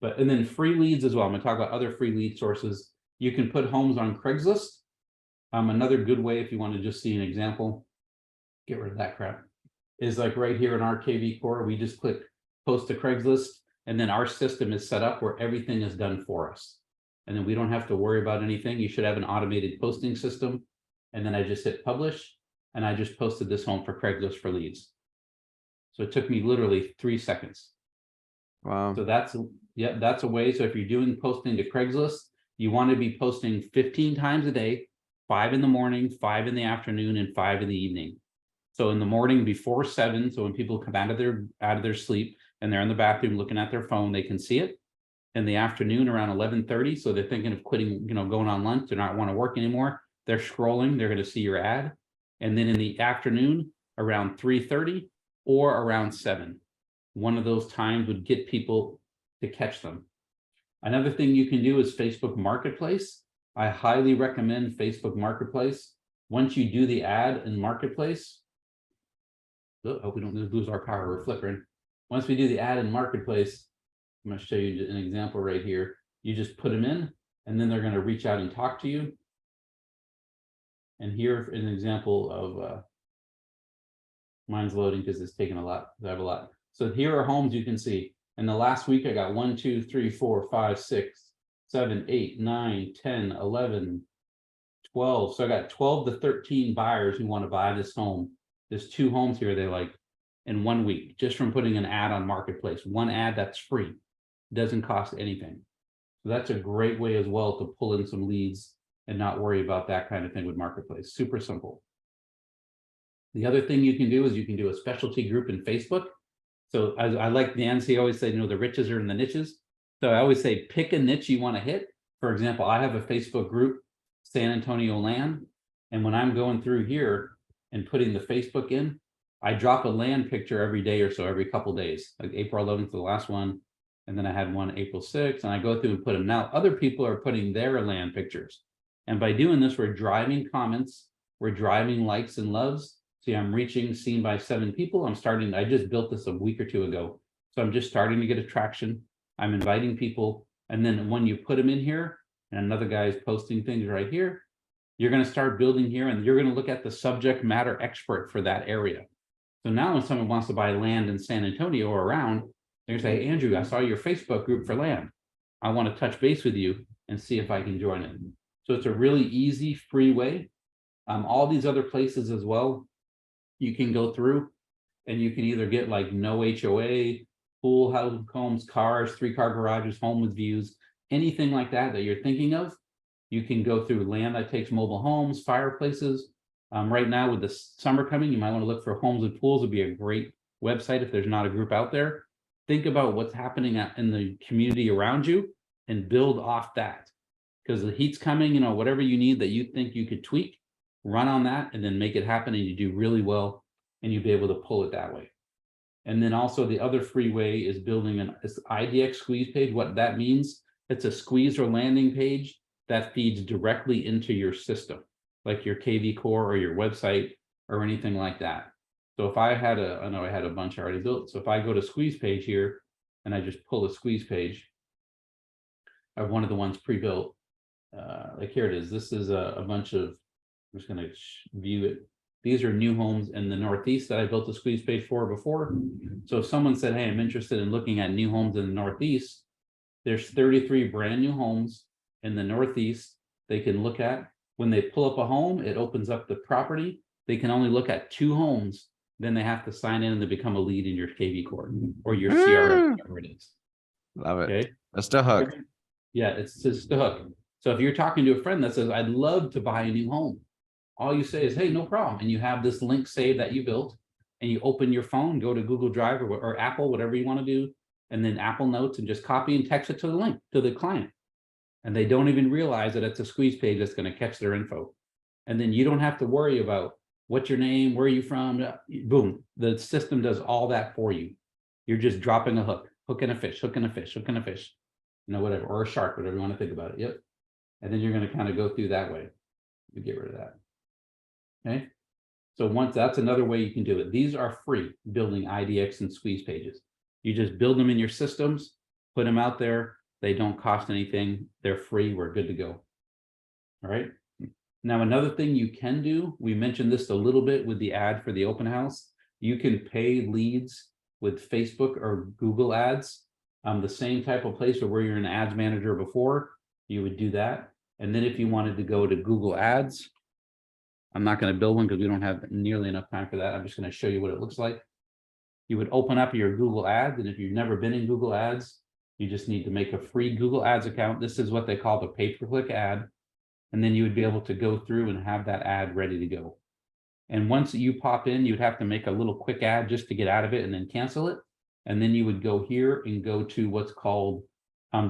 But, and then free leads as well. I'm gonna talk about other free lead sources. You can put homes on Craigslist. Another good way, if you want to just see an example, get rid of that crap, is like right here in our KV core, we just click post to Craigslist, and then our system is set up where everything is done for us. And then we don't have to worry about anything. You should have an automated posting system. And then I just hit publish, and I just posted this home for Craigslist for leads. So it took me literally 3 seconds. Wow. So that's, yeah, that's a way. So if you're doing posting to Craigslist, you want to be posting 15 times a day, 5 in the morning, 5 in the afternoon, and 5 in the evening. So in the morning before 7, so when people come out of their sleep and they're in the bathroom looking at their phone, they can see it. In the afternoon around 11:30, so they're thinking of quitting, going on lunch, they're not want to work anymore. They're scrolling, they're going to see your ad. And then in the afternoon around 3:30 or around 7, one of those times would get people to catch them. Another thing you can do is Facebook Marketplace. I highly recommend Facebook Marketplace. Once you do the ad in Marketplace, oh, hope we don't lose our power, we're flickering. Once we do the ad in Marketplace, I'm going to show you an example right here. You just put them in, and then they're going to reach out and talk to you. And here is an example of mine's loading because it's taking a lot. I have a lot. So here are homes you can see. In the last week, I got 1, 2, 3, 4, 5, 6, 7, 8, 9, 10, 11, 12. So I got 12 to 13 buyers who want to buy this home. There's 2 homes here they like in 1 week, just from putting an ad on Marketplace. One ad that's free. Doesn't cost anything. So that's a great way as well to pull in some leads and not worry about that kind of thing with Marketplace. Super simple. The other thing you can do is you can do a specialty group in Facebook. So I like Nancy always say, the riches are in the niches. So I always say, pick a niche you want to hit. For example, I have a Facebook group, San Antonio land. And when I'm going through here and putting the Facebook in, I drop a land picture every day or so, every couple days, like April 11th, the last one. And then I had one April 6th, and I go through and put them. Now, other people are putting their land pictures. And by doing this, we're driving comments, we're driving likes and loves. See, I'm reaching seen by 7 people. I just built this a week or 2 ago. So I'm just starting to get attraction. I'm inviting people. And then when you put them in here, and another guy is posting things right here, you're going to start building here, and you're going to look at the subject matter expert for that area. So now when someone wants to buy land in San Antonio or around, they're going to say, Andrew, I saw your Facebook group for land. I want to touch base with you and see if I can join it. So it's a really easy, free way. All these other places as well, you can go through and you can either get like no HOA, pool homes, cars, 3-car garages, home with views, anything like that you're thinking of. You can go through land that takes mobile homes, fireplaces. Right now with the summer coming, you might want to look for homes with pools. Would be a great website if there's not a group out there. Think about what's happening in the community around you and build off that. Because the heat's coming, whatever you need that you think you could tweak, run on that and then make it happen, and you do really well, and you'll be able to pull it that way. And then also the other free way is building an IDX squeeze page. What that means, it's a squeeze or landing page that feeds directly into your system, like your KV core or your website or anything like that. So if I had I know I had a bunch already built. So if I go to squeeze page here and I just pull a squeeze page, I have one of the ones pre-built. Like here it is. This is a bunch of, I'm just going to view it. These are new homes in the Northeast that I built a squeeze page for before. So if someone said, hey, I'm interested in looking at new homes in the Northeast, there's 33 brand new homes in the Northeast they can look at. When they pull up a home, it opens up the property. They can only look at 2 homes. Then they have to sign in and they become a lead in your KV core or your CRM, whatever it is. Love it. Okay. That's the hook. Yeah, it's just the hook. So if you're talking to a friend that says, I'd love to buy a new home, all you say is, hey, no problem. And you have this link saved that you built, and you open your phone, go to Google Drive or Apple, whatever you want to do, and then Apple Notes, and just copy and text it to the link to the client. And they don't even realize that it's a squeeze page that's going to catch their info. And then you don't have to worry about what's your name, where are you from, boom. The system does all that for you. You're just dropping a hook and a fish, hook and a fish, hook and a fish, whatever, or a shark, whatever you want to think about it. Yep. And then you're going to kind of go through that way. You get rid of that. Okay. So once that's another way you can do it. These are free, building IDX and squeeze pages. You just build them in your systems, put them out there. They don't cost anything. They're free. We're good to go. All right. Now, another thing you can do, we mentioned this a little bit with the ad for the open house. You can pay leads with Facebook or Google ads. The same type of place where you're an ads manager before, you would do that. And then if you wanted to go to Google ads, I'm not going to build one because we don't have nearly enough time for that. I'm just going to show you what it looks like. You would open up your Google ads. And if you've never been in Google ads, you just need to make a free Google ads account. This is what they call the pay-per-click ad. And then you would be able to go through and have that ad ready to go. And once you pop in, you'd have to make a little quick ad just to get out of it and then cancel it. And then you would go here and go to what's called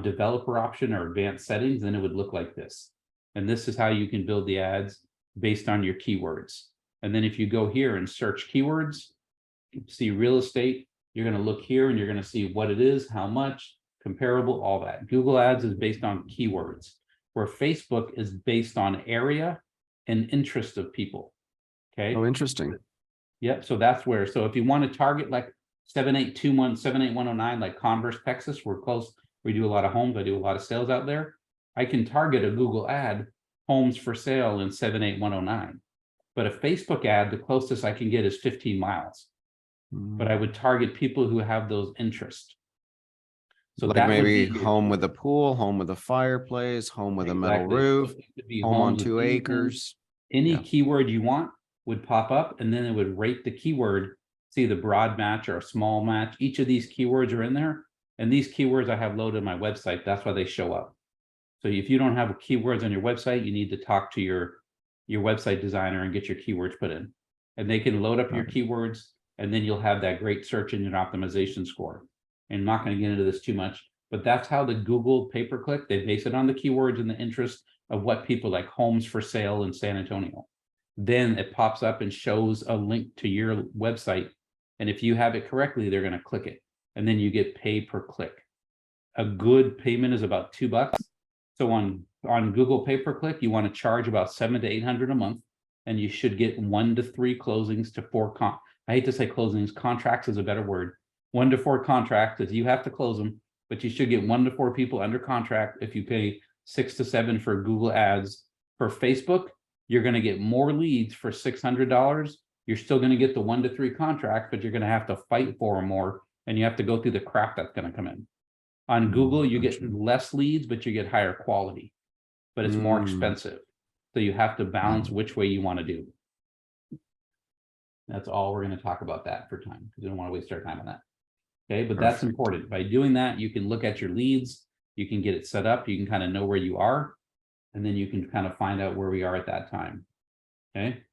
developer option or advanced settings. And it would look like this. And this is how you can build the ads based on your keywords. And then if you go here and search keywords, see real estate, you're going to look here and you're going to see what it is, how much, comparable, all that. Google ads is based on keywords, where Facebook is based on area and interest of people. Okay. Oh, interesting. Yep. So that's where, so if you want to target like 7821, 78109, like Converse, Texas, we're close. We do a lot of homes. I do a lot of sales out there. I can target a Google ad, homes for sale in 78109. But a Facebook ad, the closest I can get is 15 miles. But I would target people who have those interests. So Like that maybe would be home with a pool, home with a fireplace, home with a metal exactly. roof, So it could be home on homes with 2 anything. acres. Any Yeah. keyword you want would pop up, and then it would rate the keyword, see the broad match or a small match. Each of these keywords are in there, and these keywords I have loaded on my website. That's why they show up. So if you don't have keywords on your website, you need to talk to your website designer and get your keywords put in, and they can load up your keywords, and then you'll have that great search engine optimization score. And I'm not going to get into this too much, but that's how the Google pay-per-click, they base it on the keywords and the interest of what people like homes for sale in San Antonio. Then it pops up and shows a link to your website. And if you have it correctly, they're going to click it. And then you get pay per click. A good payment is about $2. So on Google pay-per-click, you want to charge about $700 to $800 a month. And you should get 1 to 3 closings to 4 I hate to say closings, contracts is a better word. 1 to 4 contracts, because you have to close them, but you should get 1 to 4 people under contract if you pay 6 to 7 for Google ads. For Facebook, you're going to get more leads for $600. You're still going to get the 1 to 3 contract, but you're going to have to fight for them more, and you have to go through the crap that's going to come in. On Google, you get less leads, but you get higher quality, but it's more expensive. So you have to balance which way you want to do. That's all we're going to talk about that for time, because we don't want to waste our time on that. Okay, but that's important. By doing that, you can look at your leads, you can get it set up, you can kind of know where you are, and then you can kind of find out where we are at that time. Okay,